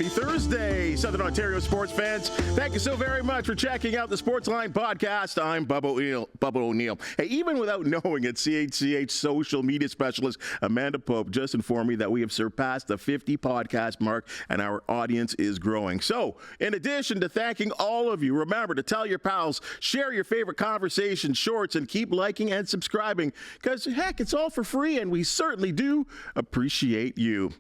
Happy Thursday, Southern Ontario sports fans. Thank you so very much for checking out the Sportsline Podcast. I'm Bubba O'Neil. Hey, even without knowing it, CHCH social media specialist Amanda Pope just informed me that we have surpassed the 50 podcast mark and our audience is growing. So, in addition to thanking all of you, remember to tell your pals, share your favorite conversation shorts, and keep liking and subscribing because, heck, it's all for free and we certainly do appreciate you.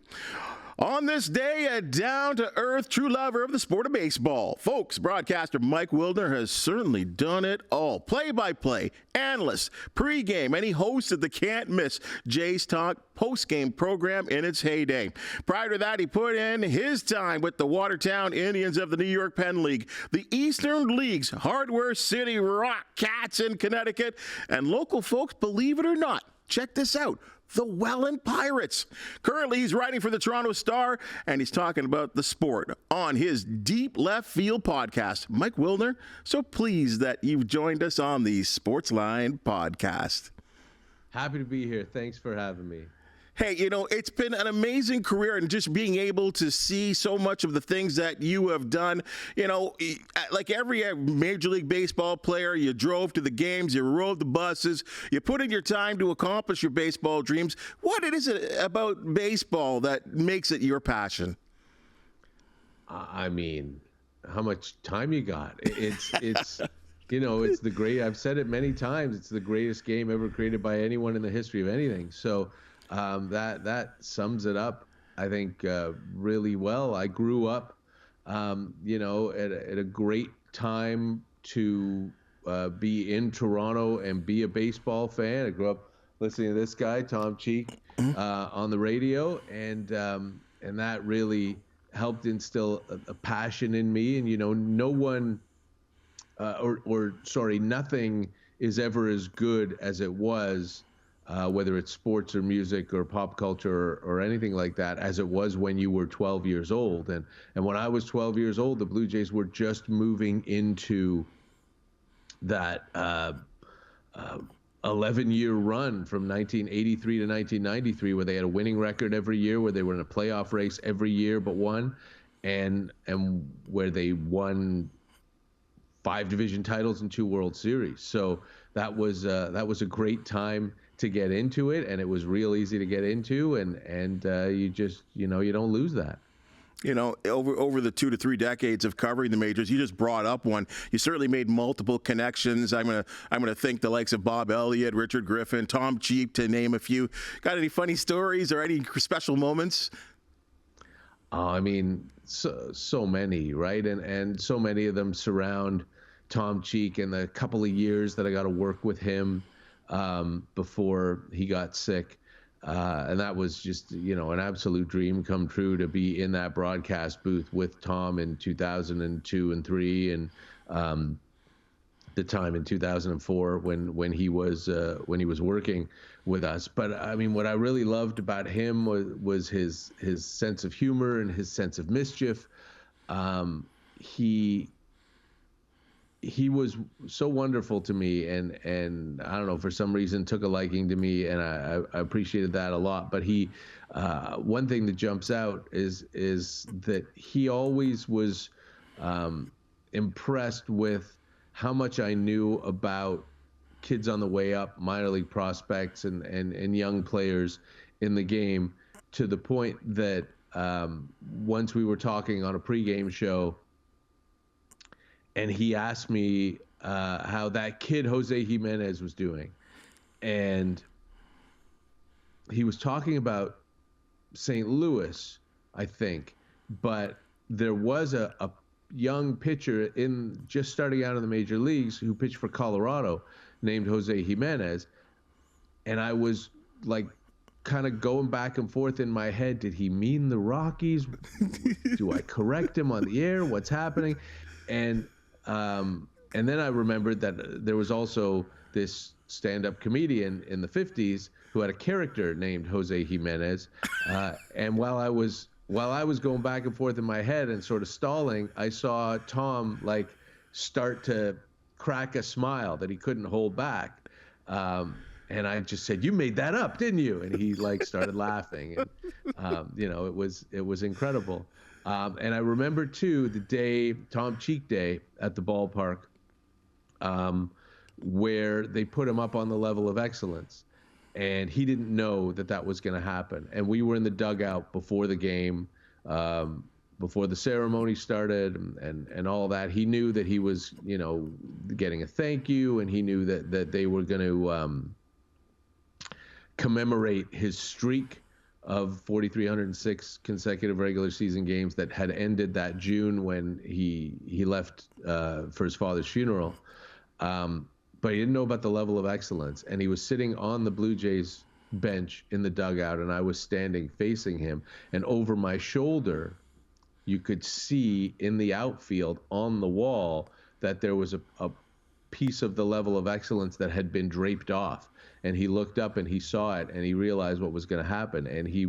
On this day, a down-to-earth true lover of the sport of baseball. Folks, broadcaster Mike Wilner has certainly done it all. Play-by-play, analyst, pregame, and he hosted the can't-miss Jays Talk postgame program in its heyday. Prior to that, he put in his time with the Watertown Indians of the New York Penn League, the Eastern League's Hardware City Rock Cats in Connecticut, and local folks, believe it or not, check this out, the Welland Pirates. Currently, he's writing for the Toronto Star, and he's talking about the sport on his Deep Left Field podcast. Mike Wilner, so pleased that you've joined us on the Sportsline Podcast. Happy to be here. Thanks for having me. Hey, you know, it's been an amazing career and just being able to see so much of the things that you have done. You know, like every Major League Baseball player, you drove to the games, you rode the buses, you put in your time to accomplish your baseball dreams. What is it about baseball that makes it your passion? I mean, how much time you got? It's you know, it's the great, I've said it many times, it's the greatest game ever created by anyone in the history of anything. So, that sums it up, I think, really well. I grew up, you know, at a great time to be in Toronto and be a baseball fan. I grew up listening to this guy, Tom Cheek, on the radio, and that really helped instill a passion in me. And you know, nothing is ever as good as it was. Whether it's sports or music or pop culture or anything like that, as it was when you were 12 years old. And when I was 12 years old, the Blue Jays were just moving into that 11-year run from 1983 to 1993, where they had a winning record every year, where they were in a playoff race every year but one, and where they won 5 division titles and 2 World Series. So that was a great time to get into it, and it was real easy to get into, and you just, you know, you don't lose that. You know, over the 2 to 3 decades of covering the majors, you just brought up one. You certainly made multiple connections. I'm gonna think the likes of Bob Elliott, Richard Griffin, Tom Cheek, to name a few. Got any funny stories or any special moments? I mean, so many, right? And so many of them surround Tom Cheek and the couple of years that I got to work with him before he got sick. And that was just, you know, an absolute dream come true to be in that broadcast booth with Tom in 2002 and 3 and the time in 2004 when he was working with us. But I mean, what I really loved about him was his sense of humor and his sense of mischief. He was so wonderful to me, and I don't know, for some reason took a liking to me, and I appreciated that a lot. But one thing that jumps out is that he always was impressed with how much I knew about kids on the way up, minor league prospects and young players in the game, to the point that once we were talking on a pregame show, and he asked me how that kid Jose Jimenez was doing. And he was talking about St. Louis, I think. But there was a young pitcher just starting out in the major leagues who pitched for Colorado named Jose Jimenez. And I was like kind of going back and forth in my head. Did he mean the Rockies? Do I correct him on the air? What's happening? And then I remembered that there was also this stand-up comedian in the 50s who had a character named Jose Jimenez. And while I was going back and forth in my head and sort of stalling, I saw Tom like start to crack a smile that he couldn't hold back. And I just said, "You made that up, didn't you?" And he like started laughing. And, you know, it was incredible. And I remember too the day, Tom Cheek Day at the ballpark, where they put him up on the level of excellence, and he didn't know that that was going to happen. And we were in the dugout before the game, before the ceremony started, and all that. He knew that he was, getting a thank you, and he knew that they were going to commemorate his streak of 4,306 consecutive regular season games that had ended that June when he left for his father's funeral. But he didn't know about the level of excellence, and he was sitting on the Blue Jays bench in the dugout, and I was standing facing him, and over my shoulder, you could see in the outfield on the wall that there was a piece of the level of excellence that had been draped off. And he looked up and he saw it, and he realized what was going to happen, and he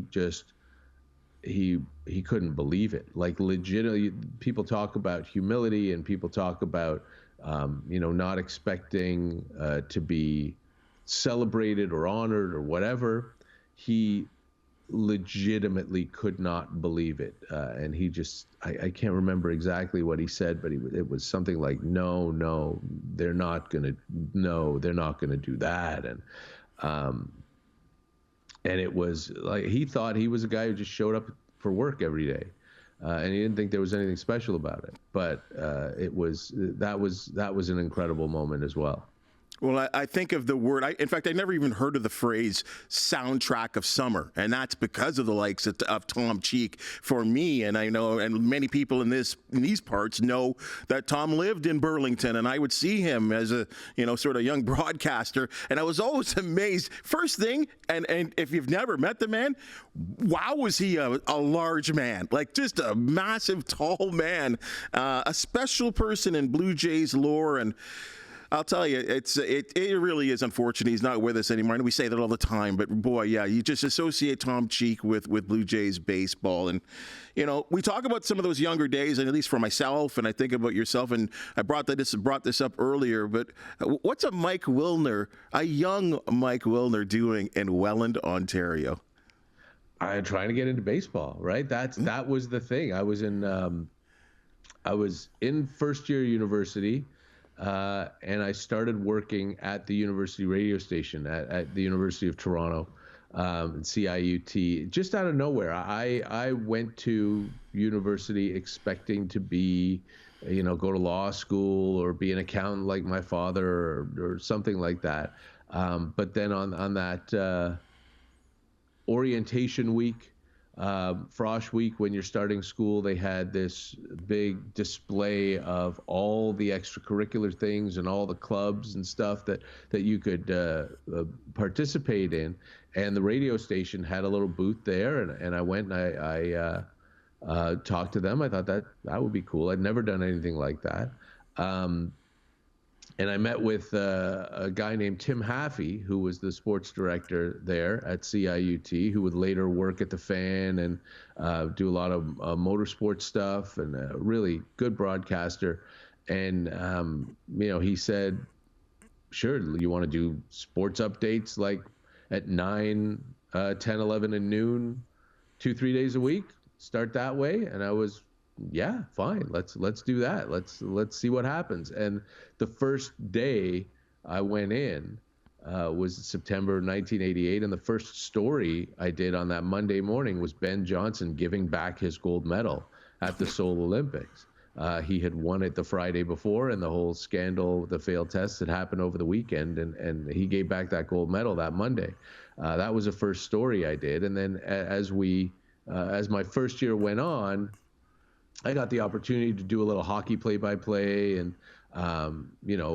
couldn't believe it. Like, legitimately, people talk about humility, and people talk about not expecting to be celebrated or honored or whatever. He legitimately could not believe it. And he just, I can't remember exactly what he said, but it was something like, no, they're not going to do that. And it was like, he thought he was a guy who just showed up for work every day. And he didn't think there was anything special about it, but that was an incredible moment as well. Well, I think of the word. In fact, I never even heard of the phrase "soundtrack of summer," and that's because of the likes of Tom Cheek for me. And I know, and many people in these parts know that Tom lived in Burlington, and I would see him as a sort of young broadcaster, and I was always amazed. First thing, and if you've never met the man, wow, was he a large man, like just a massive, tall man, a special person in Blue Jays lore. And I'll tell you, it really is unfortunate he's not with us anymore, and we say that all the time. But boy, yeah, you just associate Tom Cheek with Blue Jays baseball, and we talk about some of those younger days, and at least for myself, and I think about yourself, and I brought this up earlier. But what's a young Mike Wilner doing in Welland, Ontario? I'm trying to get into baseball, right? That was the thing. I was in first year university. And I started working at the university radio station at the University of Toronto, CIUT, just out of nowhere. I went to university expecting to be, go to law school or be an accountant like my father or something like that. But then on that orientation week, Frosh Week, when you're starting school, they had this big display of all the extracurricular things and all the clubs and stuff that you could participate in. And the radio station had a little booth there, and I went and I talked to them. I thought that would be cool. I'd never done anything like that. And I met with a guy named Tim Haffey, who was the sports director there at CIUT, who would later work at the Fan and do a lot of motorsport stuff, and a really good broadcaster. And, he said, sure, you want to do sports updates like at 9, 10, 11, and noon, 2-3 days a week? Start that way? And I was, yeah, fine. Let's do that. Let's see what happens. And the first day I went in was September 1988, and the first story I did on that Monday morning was Ben Johnson giving back his gold medal at the Seoul Olympics. He had won it the Friday before, and the whole scandal, the failed tests, had happened over the weekend, and he gave back that gold medal that Monday. That was the first story I did, and then as my first year went on, I got the opportunity to do a little hockey play-by-play and,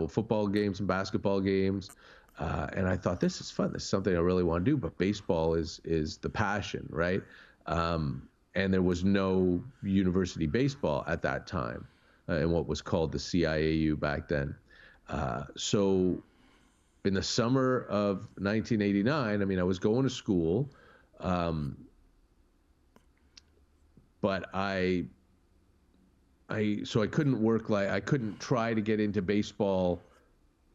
football games and basketball games. And I thought, this is fun. This is something I really want to do. But baseball is the passion, right? And there was no university baseball at that time in what was called the CIAU back then. So in the summer of 1989, I was going to school, but so I couldn't work, I couldn't try to get into baseball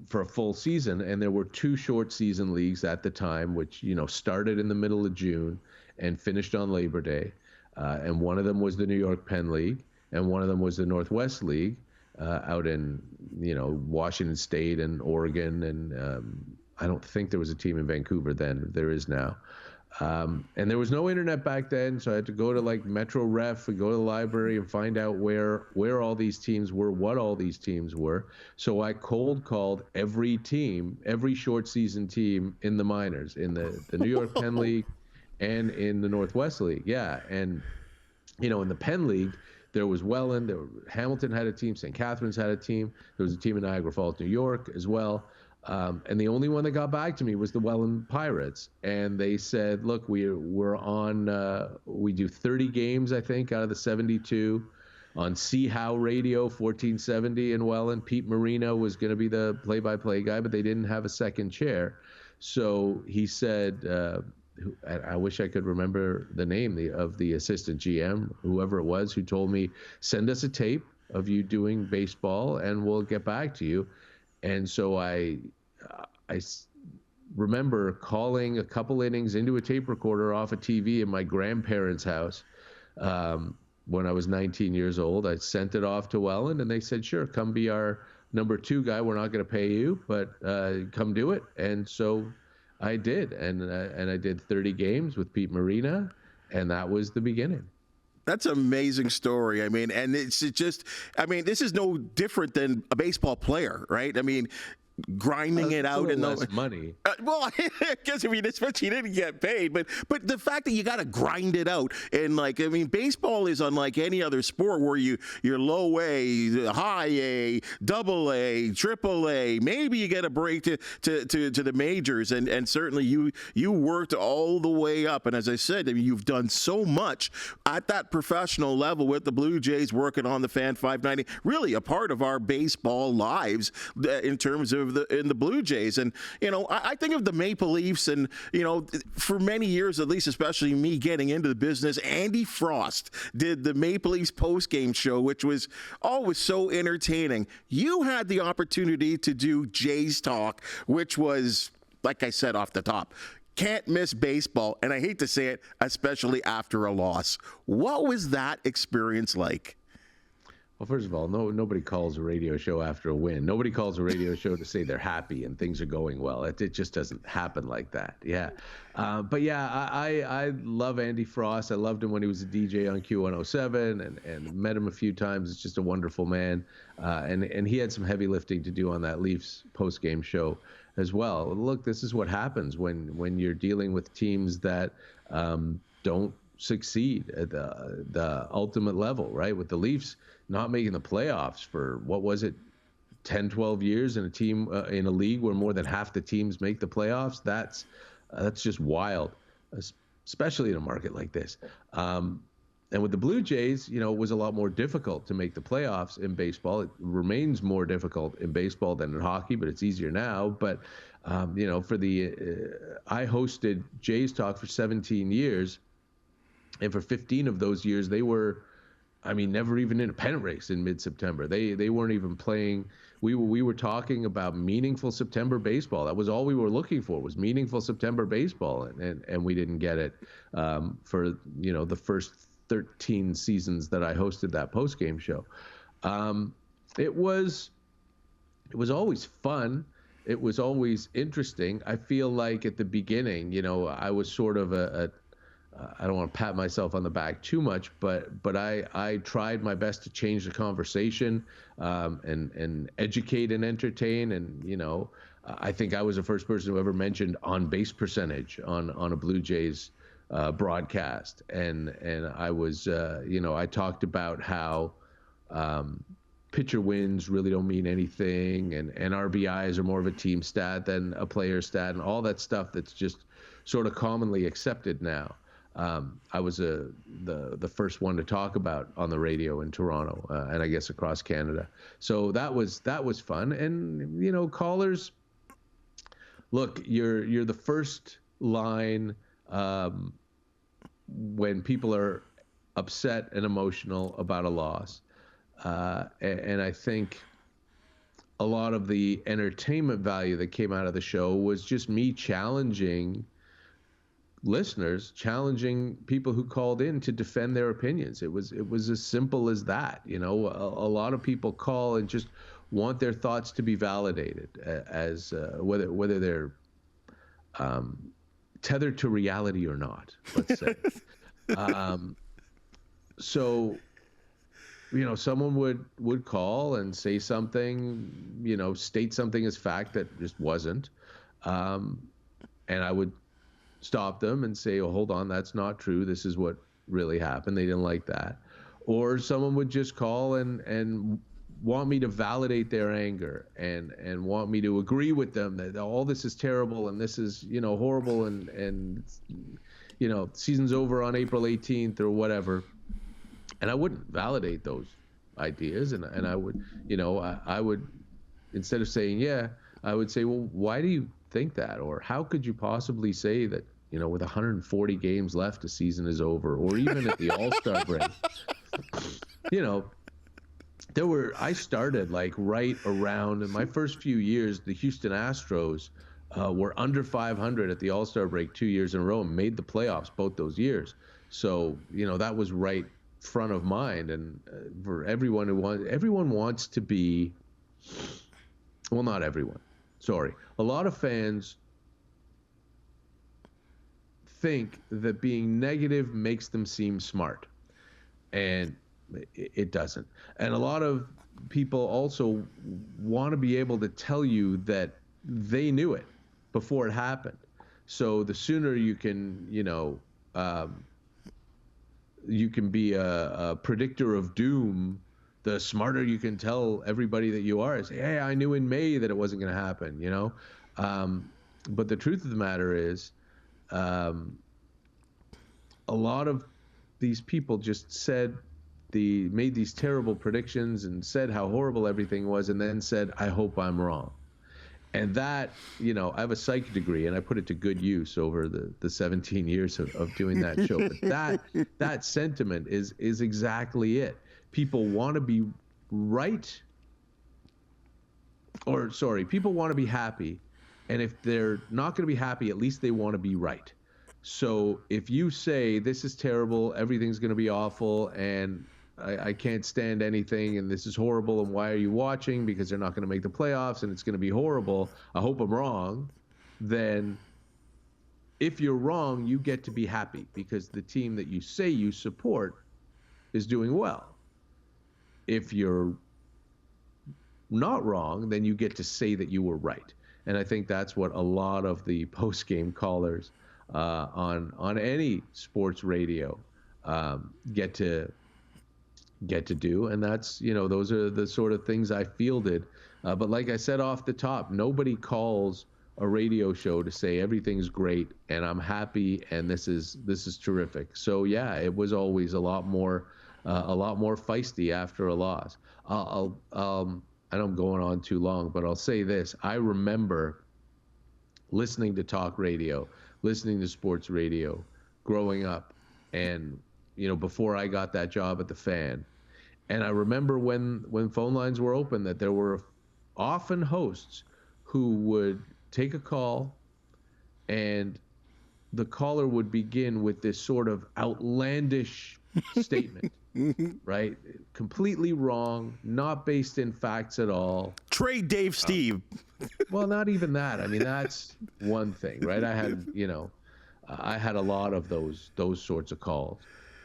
for a full season. And there were 2 short season leagues at the time, which, started in the middle of June and finished on Labor Day. and one of them was the New York Penn League, and one of them was the Northwest League out in Washington State and Oregon, and I don't think there was a team in Vancouver then. There is now. And there was no internet back then, so I had to go to like Metro Ref and go to the library and find out where all these teams were, what all these teams were. So I cold called every team, every short season team in the minors, in the New York Penn League and in the Northwest League. Yeah, and in the Penn League, there was Welland, Hamilton had a team, St. Catharines had a team, there was a team in Niagara Falls, New York as well. And the only one that got back to me was the Welland Pirates. And they said, look, we're on, we do 30 games, I think, out of the 72 on See How Radio, 1470 in Welland. Pete Marino was going to be the play-by-play guy, but they didn't have a second chair. So he said, I wish I could remember the name of the assistant GM, whoever it was, who told me, send us a tape of you doing baseball and we'll get back to you. And so I remember calling a couple innings into a tape recorder off a TV in my grandparents' house when I was 19 years old. I sent it off to Welland, and they said, sure, come be our number 2 guy. We're not going to pay you, but come do it. And so I did, and I did 30 games with Pete Marina, and that was the beginning. That's an amazing story. I mean, and this is no different than a baseball player, right? I mean, grinding it out in less money. Well, I guess especially you didn't get paid, but the fact that you got to grind it out, and baseball is unlike any other sport where you're low A, high A, double A, triple A. Maybe you get a break to the majors, and certainly you worked all the way up. And as I said, you've done so much at that professional level with the Blue Jays, working on the Fan 590, really a part of our baseball lives in terms of in the Blue Jays. And I think of the Maple Leafs, and for many years at least, especially me getting into the business, Andy Frost did the Maple Leafs post-game show, which was always so entertaining. You had the opportunity to do Jays Talk, which was, like I said off the top, can't miss baseball, and I hate to say it, especially after a loss. What was that experience like? Well, first of all, nobody calls a radio show after a win. Nobody calls a radio show to say they're happy and things are going well. It just doesn't happen like that. Yeah. But yeah, I love Andy Frost. I loved him when he was a DJ on Q107 and met him a few times. It's just a wonderful man. And he had some heavy lifting to do on that Leafs post-game show as well. Look, this is what happens when you're dealing with teams that don't succeed at the ultimate level, right? With the Leafs not making the playoffs for, 10, 12 years in a team in a league where more than half the teams make the playoffs. That's just wild, especially in a market like this. And with the Blue Jays, it was a lot more difficult to make the playoffs in baseball. It remains more difficult in baseball than in hockey, but it's easier now. But, I hosted Jays Talk for 17 years. And for 15 of those years, they were, never even in a pennant race in mid-September. They weren't even playing. We were talking about meaningful September baseball. That was all we were looking for, was meaningful September baseball, and we didn't get it for the first 13 seasons that I hosted that post-game show. It was always fun. It was always interesting. I feel like at the beginning, I was sort of I don't want to pat myself on the back too much, but I tried my best to change the conversation and educate and entertain. And, I think I was the first person who ever mentioned on-base percentage on a Blue Jays broadcast. And I was, I talked about how pitcher wins really don't mean anything, and RBIs are more of a team stat than a player stat, and all that stuff that's just sort of commonly accepted now. I was the first one to talk about on the radio in Toronto, and I guess across Canada. So that was fun. And callers, look, you're the first line when people are upset and emotional about a loss, and I think a lot of the entertainment value that came out of the show was just me challenging listeners challenging people who called in to defend their opinions. It was as simple as that. A lot of people call and just want their thoughts to be validated, as whether they're tethered to reality or not, let's say. So someone would call and say something, state something as fact that just wasn't, and I would stop them and say, oh, hold on, that's not true. This is what really happened. They didn't like that. Or someone would just call and want me to validate their anger and want me to agree with them that all this is terrible and this is, horrible and season's over on April 18th or whatever. And I wouldn't validate those ideas. And I would, I would, instead of saying, yeah, I would say, well, why do you think that? Or how could you possibly say that, with 140 games left, the season is over? Or even at the All-Star break, I started like right around in my first few years, the Houston Astros were under 500 at the All-Star break 2 years in a row and made the playoffs both those years. So, that was right front of mind. And for everyone wants to be, well, not everyone, sorry. A lot of fans think that being negative makes them seem smart, and it doesn't. And a lot of people also want to be able to tell you that they knew it before it happened. So the sooner you can, you can be a predictor of doom, the smarter you can tell everybody that you are. Say, hey, I knew in May that it wasn't going to happen, But the truth of the matter is, a lot of these people just made these terrible predictions and said how horrible everything was, and then said, I hope I'm wrong. And that, I have a psych degree and I put it to good use over the 17 years of doing that show. But that sentiment is exactly it. People want to be right, people want to be happy. And if they're not going to be happy, at least they want to be right. So if you say this is terrible, everything's going to be awful, and I can't stand anything, and this is horrible, and why are you watching? Because they're not going to make the playoffs, and it's going to be horrible. I hope I'm wrong. Then if you're wrong, you get to be happy because the team that you say you support is doing well. If you're not wrong, then you get to say that you were right. And I think that's what a lot of the post-game callers on any sports radio get to do. And that's, those are the sort of things I fielded. But like I said off the top, nobody calls a radio show to say everything's great and I'm happy and this is terrific. So yeah, it was always a lot more feisty after a loss. I know I'm going on too long, but I'll say this. I remember listening to talk radio, listening to sports radio growing up, and before I got that job at the Fan. And I remember when phone lines were open that there were often hosts who would take a call and the caller would begin with this sort of outlandish statement, right? Completely wrong, not based in facts at all. Trade Dave Steve. Well, not even that. I mean, that's one thing, right? I had a lot of those sorts of calls.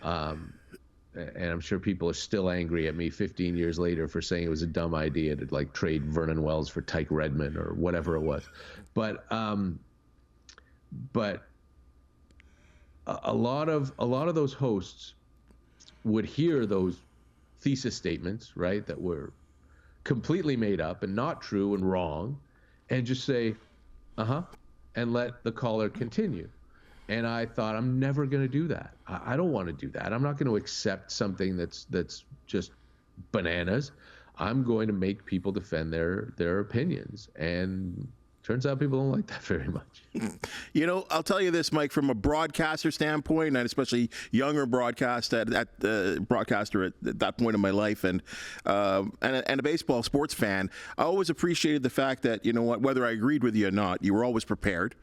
And I'm sure people are still angry at me 15 years later for saying it was a dumb idea to like trade Vernon Wells for Tyke Redmond or whatever it was. But a lot of those hosts would hear those thesis statements, right, that were completely made up and not true and wrong, and just say, and let the caller continue. And I thought, I'm never going to do that. I don't want to do that. I'm not going to accept something that's just bananas. I'm going to make people defend their opinions. And turns out people don't like that very much. I'll tell you this, Mike, from a broadcaster standpoint, and especially younger broadcaster at that point in my life, and a baseball sports fan, I always appreciated the fact that, whether I agreed with you or not, you were always prepared.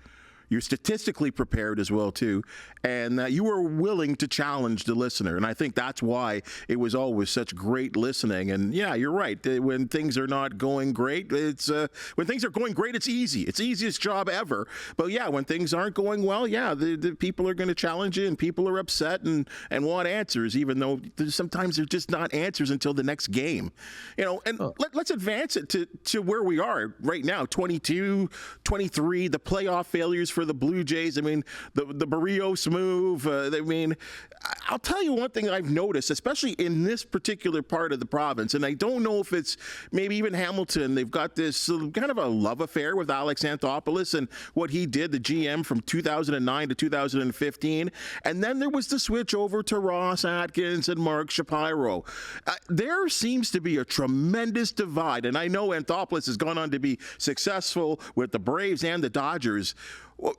you're statistically prepared as well too, and that you were willing to challenge the listener. And I think that's why it was always such great listening. And yeah, you're right. When things are not going great, when things are going great, it's easy. It's the easiest job ever. But yeah, when things aren't going well, yeah, the people are going to challenge you, and people are upset and want answers, even though sometimes they're just not answers until the next game. And let's advance it to where we are right now, 22, 23, the playoff failures for the Blue Jays. I mean, the Barrios move. I'll tell you one thing I've noticed, especially in this particular part of the province, and I don't know if it's maybe even Hamilton. They've got this kind of a love affair with Alex Anthopoulos and what he did, the GM from 2009 to 2015. And then there was the switch over to Ross Atkins and Mark Shapiro. There seems to be a tremendous divide, and I know Anthopoulos has gone on to be successful with the Braves and the Dodgers. Well,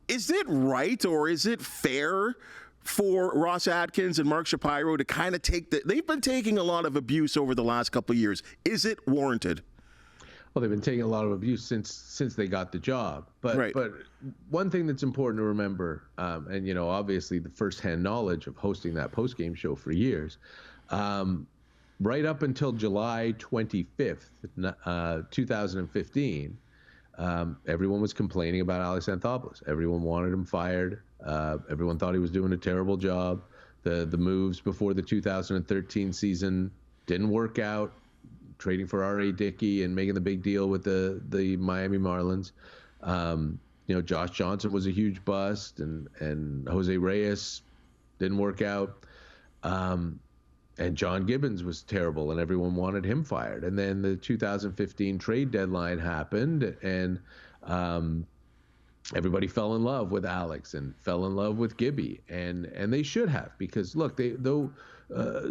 is it right, or is it fair for Ross Atkins and Mark Shapiro to kind of they've been taking a lot of abuse over the last couple of years. Is it warranted? Well, they've been taking a lot of abuse since they got the job. But one thing that's important to remember, and obviously the firsthand knowledge of hosting that postgame show for years, right up until July 25th, 2015, everyone was complaining about Alex Anthopoulos. Everyone wanted him fired. Everyone thought he was doing a terrible job. The moves before the 2013 season didn't work out. Trading for R.A. Dickey and making the big deal with the Miami Marlins. Josh Johnson was a huge bust, and Jose Reyes didn't work out. And John Gibbons was terrible, and everyone wanted him fired. And then the 2015 trade deadline happened, and everybody fell in love with Alex and fell in love with Gibby, and they should have, because look,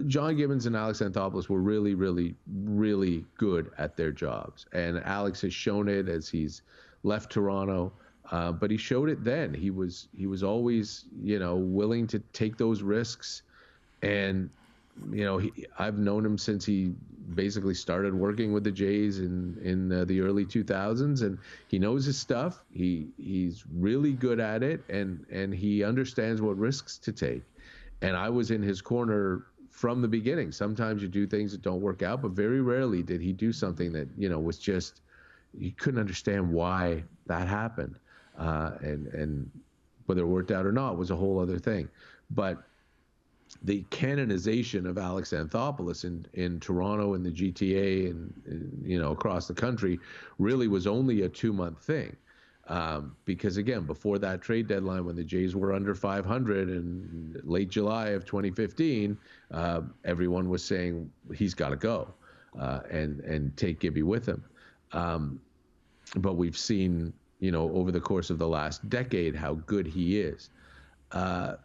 John Gibbons and Alex Anthopoulos were really, really, really good at their jobs, and Alex has shown it as he's left Toronto. But he showed it then. He was always willing to take those risks, and I've known him since he basically started working with the Jays in the early 2000s, and he knows his stuff. He's really good at it, and he understands what risks to take. And I was in his corner from the beginning. Sometimes you do things that don't work out, but very rarely did he do something that was just, you couldn't understand why that happened, and whether it worked out or not was a whole other thing. But the canonization of Alex Anthopoulos in Toronto and the GTA and across the country really was only a 2-month thing, because again, before that trade deadline, when the Jays were under 500 in late July of 2015, everyone was saying he's got to go and take Gibby with him. But we've seen over the course of the last decade how good he is.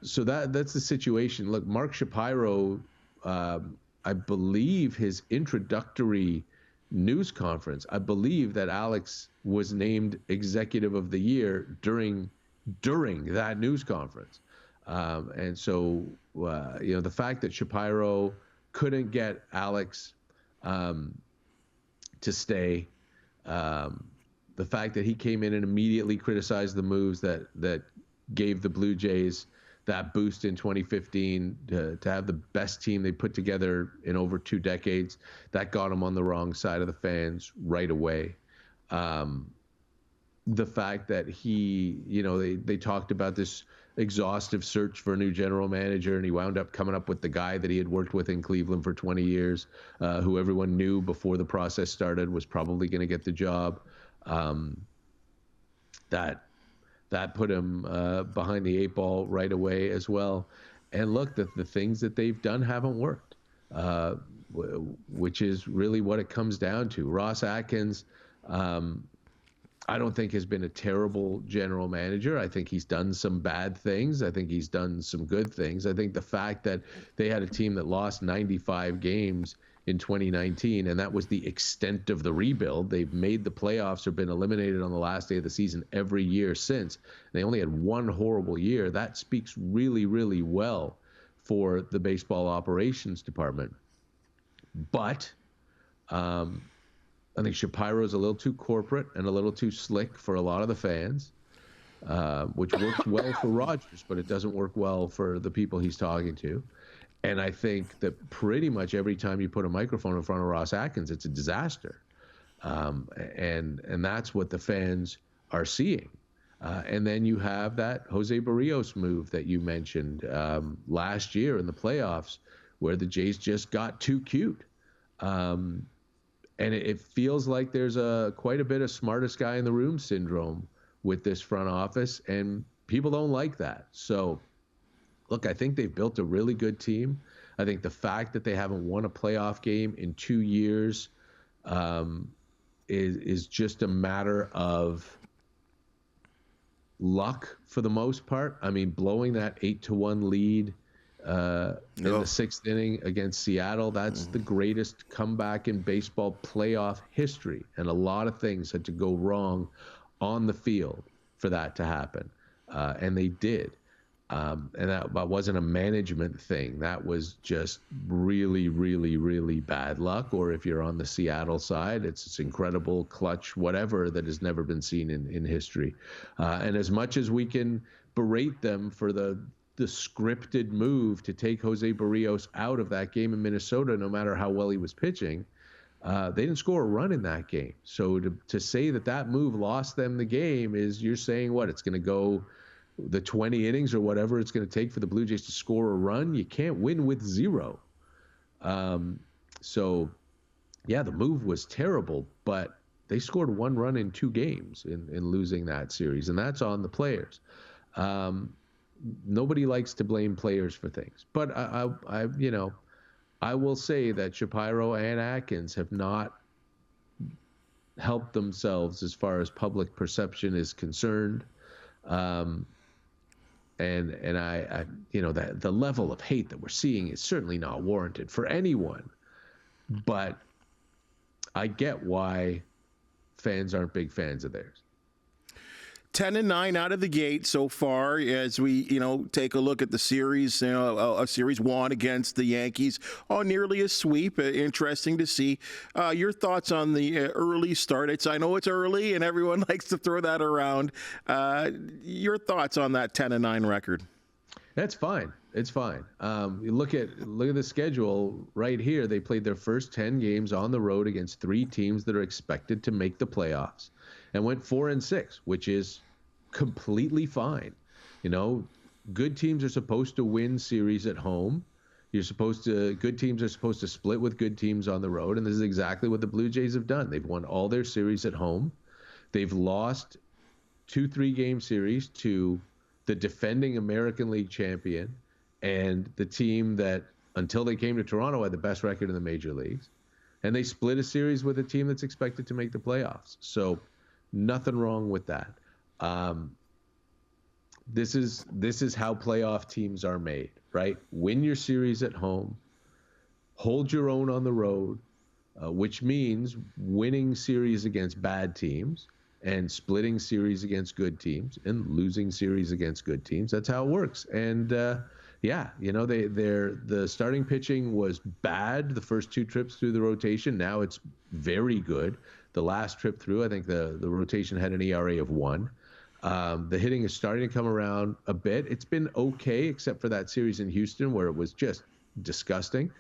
So that's the situation. Look, Mark Shapiro, I believe his introductory news conference, I believe that Alex was named Executive of the Year during that news conference. And so, the fact that Shapiro couldn't get Alex to stay, the fact that he came in and immediately criticized the moves that gave the Blue Jays that boost in 2015 to have the best team they put together in over 2 decades, that got him on the wrong side of the fans right away. The fact that they talked about this exhaustive search for a new general manager, and he wound up coming up with the guy that he had worked with in Cleveland for 20 years, who everyone knew before the process started was probably going to get the job. That put him behind the 8 ball right away as well. And look, the things that they've done haven't worked, which is really what it comes down to. Ross Atkins, I don't think has been a terrible general manager. I think he's done some bad things. I think he's done some good things. I think the fact that they had a team that lost 95 games in 2019, and that was the extent of the rebuild. They've made the playoffs or been eliminated on the last day of the season every year since. They only had one horrible year. That speaks really, really well for the baseball operations department. But I think Shapiro's a little too corporate and a little too slick for a lot of the fans. which works well for Rodgers, but it doesn't work well for the people he's talking to. And I think that pretty much every time you put a microphone in front of Ross Atkins, it's a disaster. And that's what the fans are seeing. And then you have that Jose Barrios move that you mentioned last year in the playoffs, where the Jays just got too cute. And it feels like there's quite a bit of smartest guy in the room syndrome with this front office, and people don't like that. So, look, I think they've built a really good team. I think the fact that they haven't won a playoff game in 2 years is just a matter of luck for the most part. I mean, blowing that 8-1 lead in the sixth inning against Seattle, that's the greatest comeback in baseball playoff history. And a lot of things had to go wrong on the field for that to happen. And they did. And that wasn't a management thing. That was just really, really, really bad luck. Or if you're on the Seattle side, it's this incredible clutch, whatever, that has never been seen in history. And as much as we can berate them for the scripted move to take Jose Barrios out of that game in Minnesota, no matter how well he was pitching, they didn't score a run in that game. So to say that move lost them the game is, you're saying what? It's going to go the 20 innings or whatever it's going to take for the Blue Jays to score a run. You can't win with 0. So, yeah, the move was terrible, but they scored 1 run in 2 games in losing that series, and that's on the players. Nobody likes to blame players for things, but I will say that Shapiro and Atkins have not helped themselves as far as public perception is concerned. And I that the level of hate that we're seeing is certainly not warranted for anyone, but I get why fans aren't big fans of theirs. 10-9 out of the gate so far as we, take a look at the series, a series 1 against the Yankees. Nearly a sweep. Interesting to see. Your thoughts on the early start. I know it's early and everyone likes to throw that around. Your thoughts on that 10-9 record? That's fine. It's fine. You look at the schedule right here. They played their first 10 games on the road against 3 teams that are expected to make the playoffs, and went 4-6, which is completely fine. Good teams are supposed to win series at home. Good teams are supposed to split with good teams on the road, and this is exactly what the Blue Jays have done. They've won all their series at home. They've lost 2 3-game series to the defending American League champion and the team that, until they came to Toronto, had the best record in the major leagues. And they split a series with a team that's expected to make the playoffs. So nothing wrong with that. This is how playoff teams are made, right? Win your series at home, hold your own on the road, which means winning series against bad teams and splitting series against good teams and losing series against good teams. That's how it works. And the starting pitching was bad the first 2 trips through the rotation. Now it's very good. The last trip through, I think the rotation had an ERA of 1. The hitting is starting to come around a bit. It's been okay, except for that series in Houston where it was just disgusting.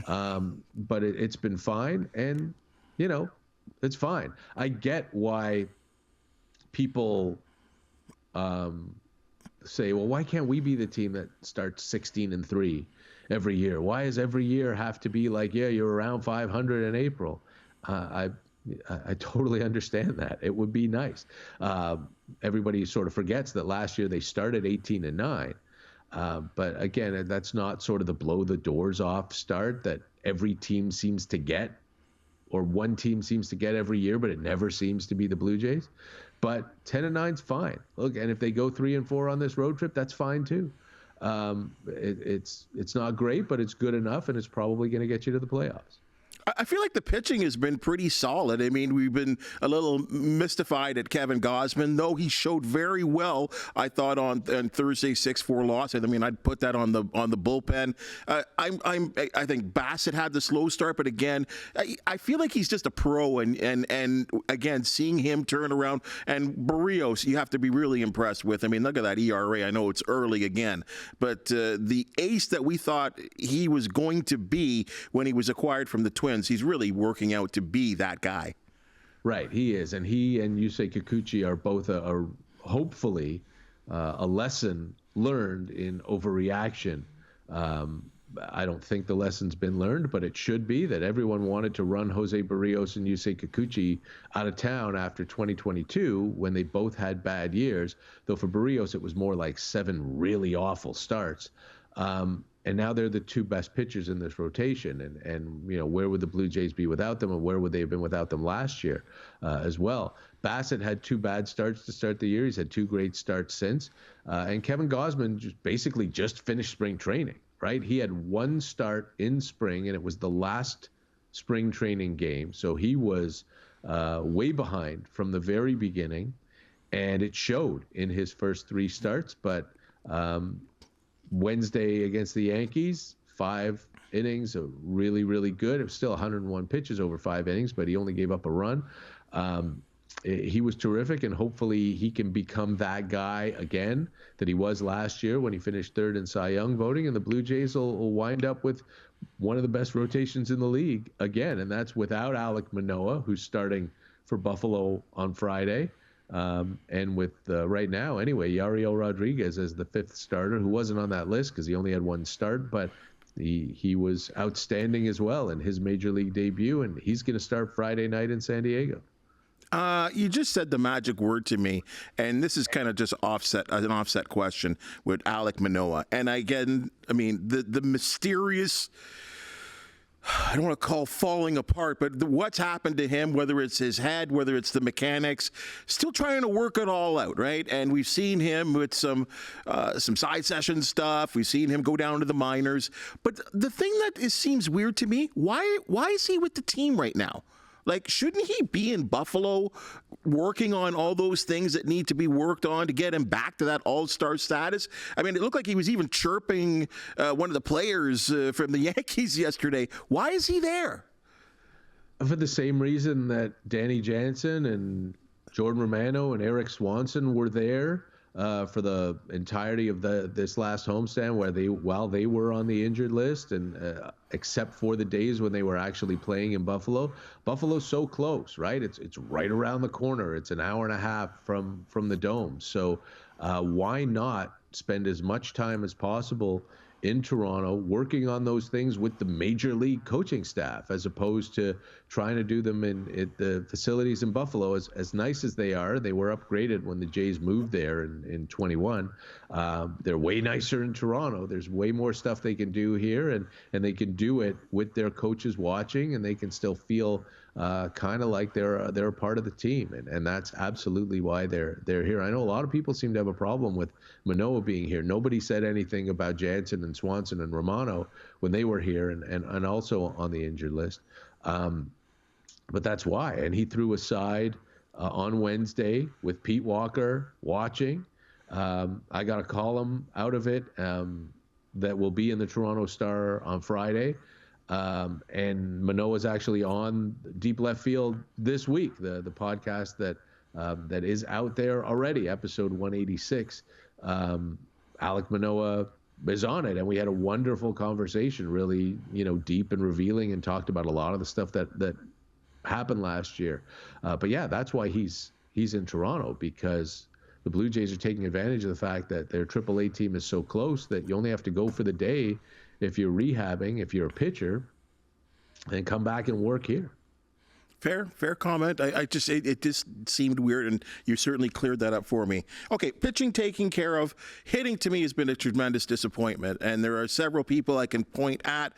But it's been fine, and it's fine. I get why people say, well, why can't we be the team that starts 16-3 every year? Why does every year have to be like, you're around 500 in April? I totally understand that. It would be nice. Everybody sort of forgets that last year they started 18-9. But again, that's not sort of the blow the doors off start that every team seems to get, or one team seems to get every year, but it never seems to be the Blue Jays. But 10-9's fine. Look, and if they go 3-4 on this road trip, that's fine too. It's not great, but it's good enough, and it's probably going to get you to the playoffs. I feel like the pitching has been pretty solid. I mean, we've been a little mystified at Kevin Gausman, though he showed very well, I thought, on Thursday's 6-4 loss. I mean, I'd put that on the bullpen. I think Bassett had the slow start, but again, I feel like he's just a pro, and again, seeing him turn around, and Barrios, you have to be really impressed with. I mean, look at that ERA. I know it's early again, but the ace that we thought he was going to be when he was acquired from the Twins, he's really working out to be that guy. Right, he is, and he and Yusei Kikuchi are both hopefully a lesson learned in overreaction. I don't think the lesson's been learned, but it should be that everyone wanted to run Jose Barrios and Yusei Kikuchi out of town after 2022 when they both had bad years, though for Barrios it was more like 7 really awful starts. And now they're the 2 best pitchers in this rotation. And you know, where would the Blue Jays be without them, and where would they have been without them last year as well? Bassett had 2 bad starts to start the year. He's had 2 great starts since. And Kevin Gausman basically just finished spring training, right? He had 1 start in spring, and it was the last spring training game. So he was way behind from the very beginning, and it showed in his first 3 starts. But Wednesday against the Yankees, 5 innings, really, really good. It was still 101 pitches over 5 innings, but he only gave up a run. He was terrific, and hopefully he can become that guy again that he was last year when he finished 3rd in Cy Young voting, and the Blue Jays will wind up with one of the best rotations in the league again, and that's without Alek Manoah, who's starting for Buffalo on Friday. And with right now, anyway, Yariel Rodriguez as the 5th starter, who wasn't on that list because he only had 1 start, but he was outstanding as well in his major league debut, and he's going to start Friday night in San Diego. You just said the magic word to me, and this is kind of just an offset question with Alek Manoah. And again, I mean, the mysterious, I don't want to call falling apart, but what's happened to him, whether it's his head, whether it's the mechanics, still trying to work it all out, right? And we've seen him with some side session stuff. We've seen him go down to the minors. But the thing that seems weird to me, why is he with the team right now? Like, shouldn't he be in Buffalo working on all those things that need to be worked on to get him back to that all-star status? I mean, it looked like he was even chirping one of the players from the Yankees yesterday. Why is he there? For the same reason that Danny Jansen and Jordan Romano and Eric Swanson were there for the entirety of this last homestand, while they were on the injured list, and except for the days when they were actually playing in Buffalo. Buffalo's so close, right? It's right around the corner. It's an hour and a half from the Dome. So why not spend as much time as possible in Toronto working on those things with the major league coaching staff, as opposed to trying to do them in the facilities in Buffalo. As nice as they were upgraded when the Jays moved there in 21. They're way nicer in Toronto. There's way more stuff they can do here, and they can do it with their coaches watching, and they can still feel kind of like they're a part of the team, and that's absolutely why they're here. I know a lot of people seem to have a problem with Manoah being here. Nobody said anything about Jansen and Swanson and Romano when they were here and also on the injured list. But that's why. And he threw a side on Wednesday with Pete Walker watching. I got a column out of it that will be in the Toronto Star on Friday. And Manoah's actually on Deep Left Field this week, the podcast that is out there already, episode 186. Alek Manoah is on it, and we had a wonderful conversation, really, deep and revealing, and talked about a lot of the stuff that happened last year. But yeah, that's why he's in Toronto, because the Blue Jays are taking advantage of the fact that their AAA team is so close that you only have to go for the day if you're rehabbing, if you're a pitcher, and come back and work here. Fair comment. It just seemed weird, and you certainly cleared that up for me. Okay, pitching taken care of. Hitting to me has been a tremendous disappointment, and there are several people I can point at.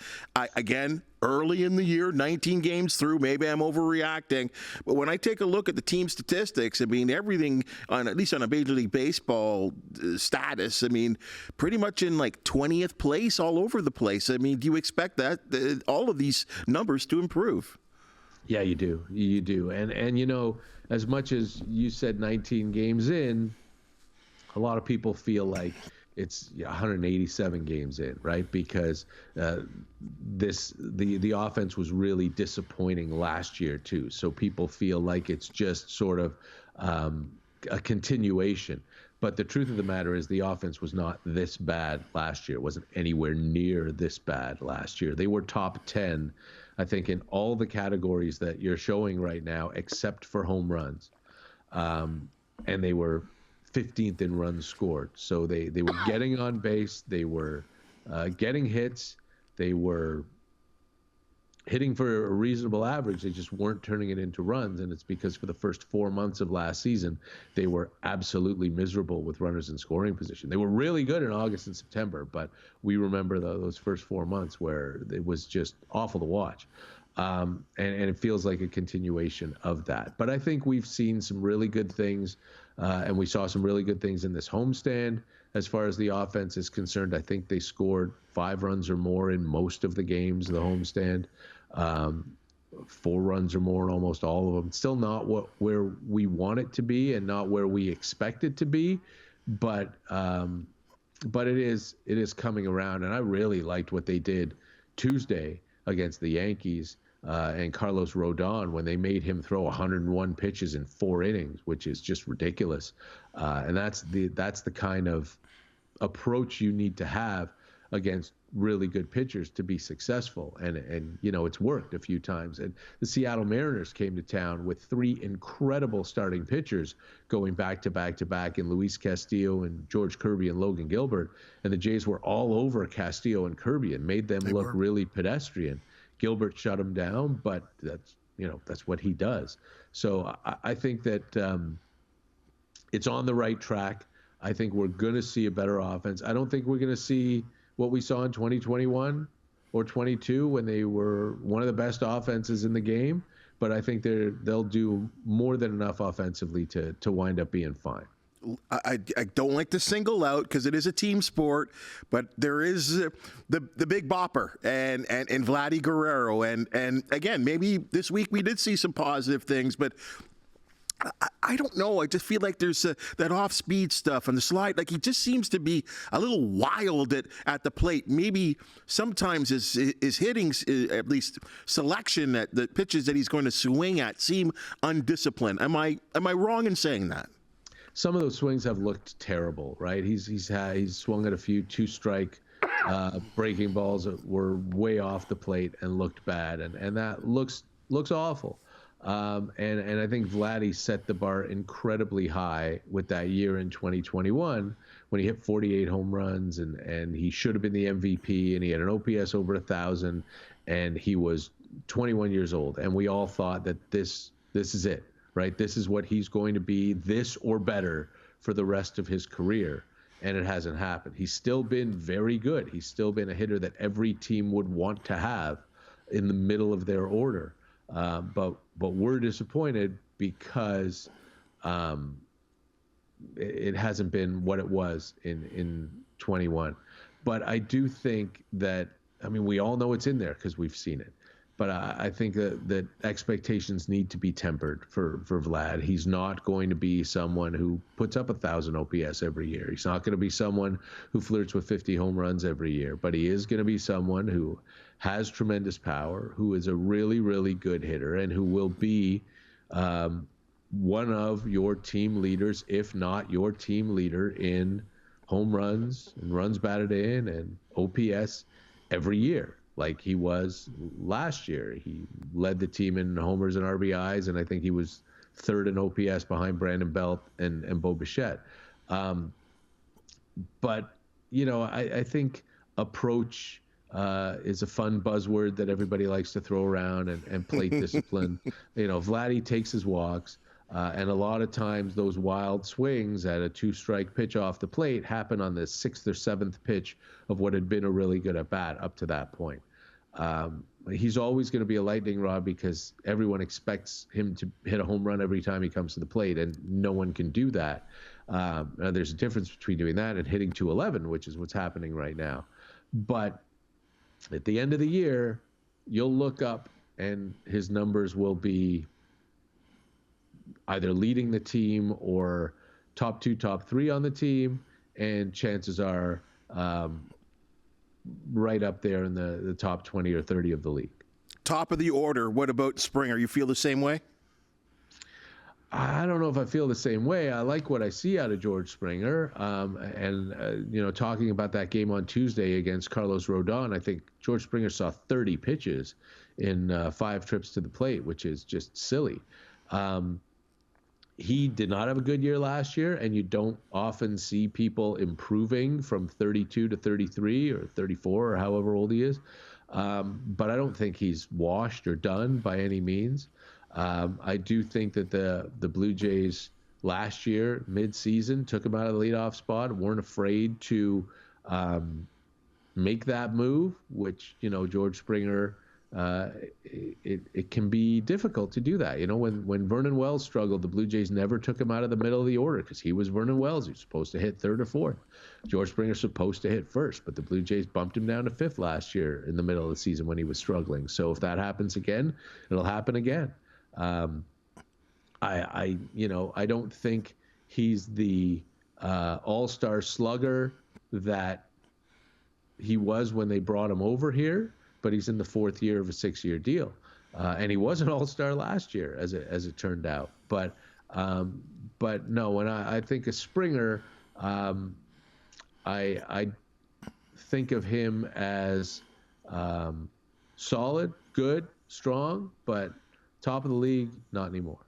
Again, early in the year, 19 games through, maybe I'm overreacting, but when I take a look at the team statistics, I mean, everything at least on a Major League Baseball status, I mean, pretty much in like 20th place all over the place. I mean, do you expect that all of these numbers to improve? Yeah, you do. You do. And you know, as much as you said 19 games in, a lot of people feel like it's 187 games in, right? Because the offense was really disappointing last year too. So people feel like it's just sort of a continuation. But the truth of the matter is the offense was not this bad last year. It wasn't anywhere near this bad last year. They were top 10, I think, in all the categories that you're showing right now, except for home runs. And they were 15th in runs scored. So they were getting on base. They were getting hits. They were hitting for a reasonable average. They just weren't turning it into runs. And it's because for the first 4 months of last season, they were absolutely miserable with runners in scoring position. They were really good in August and September, but we remember those first 4 months where it was just awful to watch. And it feels like a continuation of that. But I think we've seen some really good things, and we saw some really good things in this homestand. As far as the offense is concerned, I think they scored 5 runs or more in most of the games of the homestand, 4 runs or more in almost all of them. Still not where we want it to be and not where we expect it to be, but it is coming around. And I really liked what they did Tuesday against the Yankees and Carlos Rodon when they made him throw 101 pitches in 4 innings, which is just ridiculous. And that's the kind of approach you need to have against really good pitchers to be successful. And you know, it's worked a few times. And the Seattle Mariners came to town with 3 incredible starting pitchers going back to back in Luis Castillo and George Kirby and Logan Gilbert. And the Jays were all over Castillo and Kirby and made them look really pedestrian. Gilbert shut him down, but that's what he does. So I think that it's on the right track. I think we're going to see a better offense. I don't think we're going to see what we saw in 2021 or 22 when they were one of the best offenses in the game, but I think they'll do more than enough offensively to wind up being fine. I don't like to single out because it is a team sport, but there is the big bopper and Vlad Guerrero. And again, maybe this week we did see some positive things, but I don't know. I just feel like there's that off-speed stuff on the slide. Like he just seems to be a little wild at the plate. Maybe sometimes his hitting, at least selection at the pitches that he's going to swing at, seem undisciplined. Am I wrong in saying that? Some of those swings have looked terrible, right? He's swung at a few 2-strike breaking balls that were way off the plate and looked bad, and that looks awful. And I think Vladdy set the bar incredibly high with that year in 2021 when he hit 48 home runs and he should have been the MVP and he had an OPS over 1,000 and he was 21 years old. And we all thought that this is it, right? This is what he's going to be, this or better for the rest of his career. And it hasn't happened. He's still been very good. He's still been a hitter that every team would want to have in the middle of their order. But we're disappointed because it hasn't been what it was in 21. But I do think that, I mean, we all know it's in there because we've seen it. But I think that expectations need to be tempered for Vlad. He's not going to be someone who puts up 1,000 OPS every year. He's not going to be someone who flirts with 50 home runs every year. But he is going to be someone who has tremendous power, who is a really, really good hitter, and who will be one of your team leaders, if not your team leader, in home runs and runs batted in and OPS every year, like he was last year. He led the team in homers and RBIs, and I think he was third in OPS behind Brandon Belt and Bo Bichette. But, you know, I think approach is a fun buzzword that everybody likes to throw around, and plate discipline. Vladdy takes his walks, and a lot of times those wild swings at a 2-strike pitch off the plate happen on the 6th or 7th pitch of what had been a really good at-bat up to that point. He's always going to be a lightning rod because everyone expects him to hit a home run every time he comes to the plate, and no one can do that. There's a difference between doing that and hitting 211, which is what's happening right now. But at the end of the year, you'll look up and his numbers will be either leading the team or top 2, top 3 on the team, and chances are right up there in the top 20 or 30 of the league. Top of the order. What about Springer? You feel the same way? I don't know if I feel the same way. I like what I see out of George Springer. Talking about that game on Tuesday against Carlos Rodon, I think George Springer saw 30 pitches in 5 trips to the plate, which is just silly. He did not have a good year last year, and you don't often see people improving from 32 to 33 or 34 or however old he is. But I don't think he's washed or done by any means. I do think that the Blue Jays last year, mid-season, took him out of the leadoff spot, weren't afraid to make that move, which, George Springer, it can be difficult to do that. When Vernon Wells struggled, the Blue Jays never took him out of the middle of the order because he was Vernon Wells. He was supposed to hit 3rd or 4th. George Springer's supposed to hit 1st, but the Blue Jays bumped him down to 5th last year in the middle of the season when he was struggling. So if that happens again, it'll happen again. I don't think he's the all-star slugger that he was when they brought him over here, but he's in the 4th year of a 6-year deal, and he was an all-star last year, as it turned out. But no, when I think of Springer, I think of him as solid, good, strong, but top of the league, not anymore.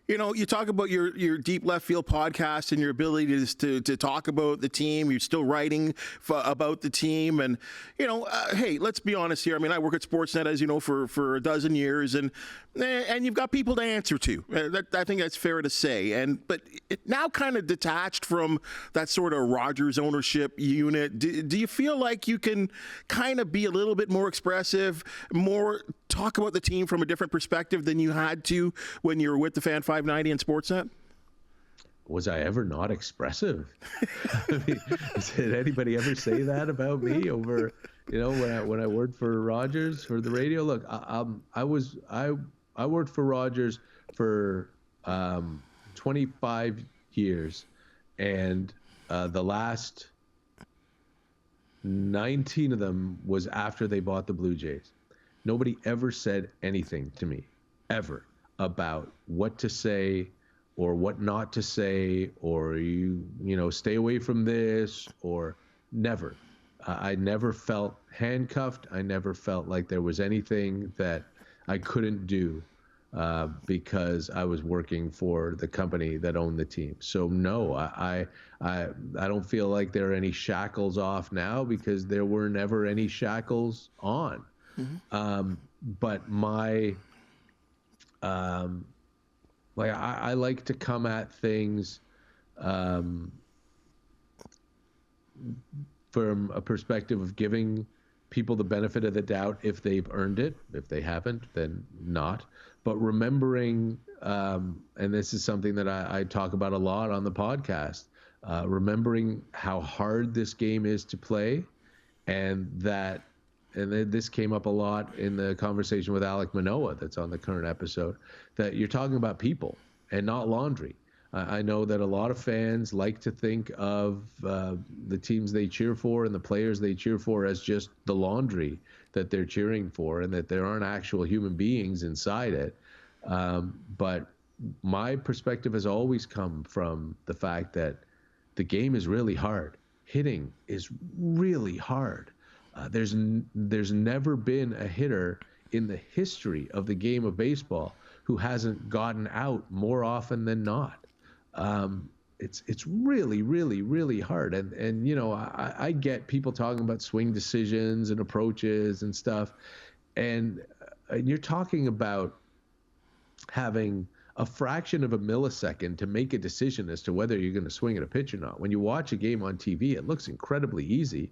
You talk about your Deep Left Field podcast and your ability to talk about the team. You're still writing about the team. And, hey, let's be honest here. I mean, I work at Sportsnet, as you know, for a dozen years, and you've got people to answer to. I think that's fair to say. But it now kind of detached from that sort of Rogers ownership unit. Do you feel like you can kind of be a little bit more expressive, more talk about the team from a different perspective than you had to when you were with the Fan 590 and Sportsnet? Was I ever not expressive? I mean, did anybody ever say that about me over, when I worked for Rogers for the radio? Look, I worked for Rogers for 25 years, and the last 19 of them was after they bought the Blue Jays. Nobody ever said anything to me, ever, about what to say or what not to say, or stay away from this, or never. I never felt handcuffed. I never felt like there was anything that I couldn't do because I was working for the company that owned the team. So no, I don't feel like there are any shackles off now because there were never any shackles on. Mm-hmm. But my, I like to come at things from a perspective of giving people the benefit of the doubt if they've earned it. If they haven't, then not. But remembering, and this is something that I talk about a lot on the podcast, remembering how hard this game is to play, and this came up a lot in the conversation with Alek Manoah that's on the current episode, that you're talking about people and not laundry. I know that a lot of fans like to think of the teams they cheer for and the players they cheer for as just the laundry that they're cheering for, and that there aren't actual human beings inside it. But my perspective has always come from the fact that the game is really hard. Hitting is really hard. There's never been a hitter in the history of the game of baseball who hasn't gotten out more often than not. it's really, really, really hard. And you know, I get people talking about swing decisions and approaches and stuff, and you're talking about having a fraction of a millisecond to make a decision as to whether you're going to swing at a pitch or not. When you watch a game on TV, it looks incredibly easy.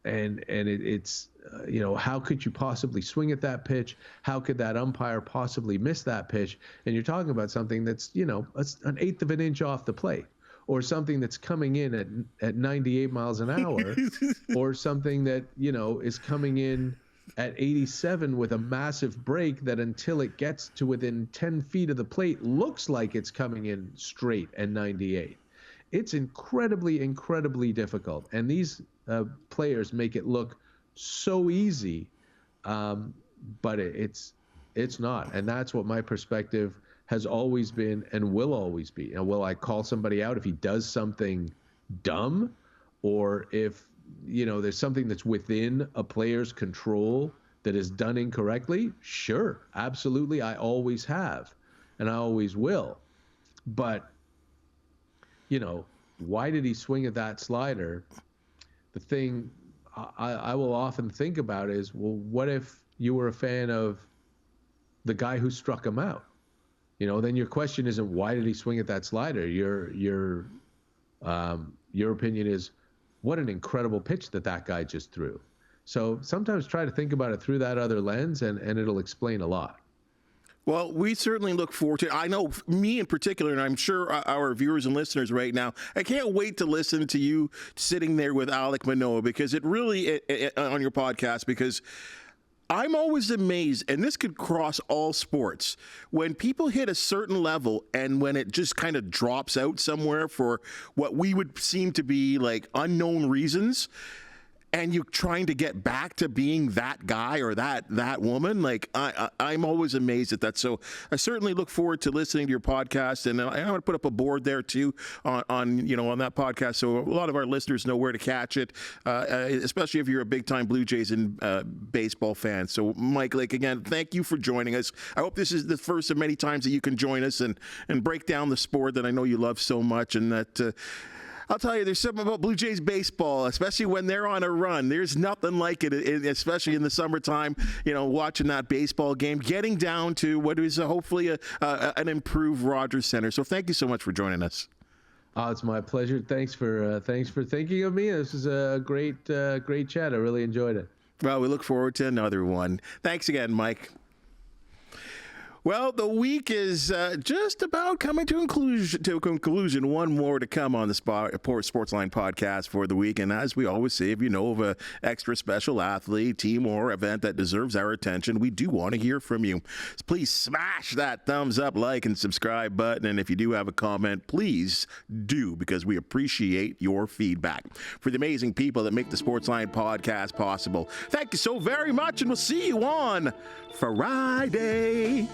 It's you know, how could you possibly swing at that pitch? How could that umpire possibly miss that pitch? And you're talking about something that's, you know, an eighth of an inch off the plate, or something that's coming in at 98 miles an hour, or something that, you know, is coming in at 87 with a massive break that, until it gets to within 10 feet of the plate, looks like it's coming in straight and 98. It's incredibly, incredibly difficult. And these players make it look so easy, but it's not. And that's what my perspective has always been and will always be. And will I call somebody out if he does something dumb, or if, you know, there's something that's within a player's control that is done incorrectly? Sure, absolutely. I always have, and I always will. But, you know, why did he swing at that slider? The thing I will often think about is, well, what if you were a fan of the guy who struck him out? You know, then your question isn't why did he swing at that slider? Your opinion is, what an incredible pitch that guy just threw. So sometimes try to think about it through that other lens, and it'll explain a lot. Well, we certainly look forward to it. I know me in particular, and I'm sure our viewers and listeners right now, I can't wait to listen to you sitting there with Alek Manoah, because it really, on your podcast, because I'm always amazed, and this could cross all sports, when people hit a certain level and when it just kind of drops out somewhere for what we would seem to be like unknown reasons, and you're trying to get back to being that guy or that woman. Like, I'm always amazed at that. So I certainly look forward to listening to your podcast, and I want to put up a board there too on that podcast, so a lot of our listeners know where to catch it, especially if you're a big time Blue Jays and baseball fan. So Mike, like, again, thank you for joining us. I hope this is the first of many times that you can join us and break down the sport that I know you love so much, and that I'll tell you, there's something about Blue Jays baseball, especially when they're on a run. There's nothing like it, especially in the summertime, you know, watching that baseball game, getting down to what is hopefully an improved Rogers Center. So thank you so much for joining us. Oh, it's my pleasure. Thanks for thinking of me. This is a great chat. I really enjoyed it. Well, we look forward to another one. Thanks again, Mike. Well, the week is just about coming to a conclusion. One more to come on the Sportsline Podcast for the week. And as we always say, if you know of an extra special athlete, team, or event that deserves our attention, we do want to hear from you. Please smash that thumbs up, like, and subscribe button. And if you do have a comment, please do, because we appreciate your feedback. For the amazing people that make the Sportsline Podcast possible, thank you so very much, and we'll see you on Friday.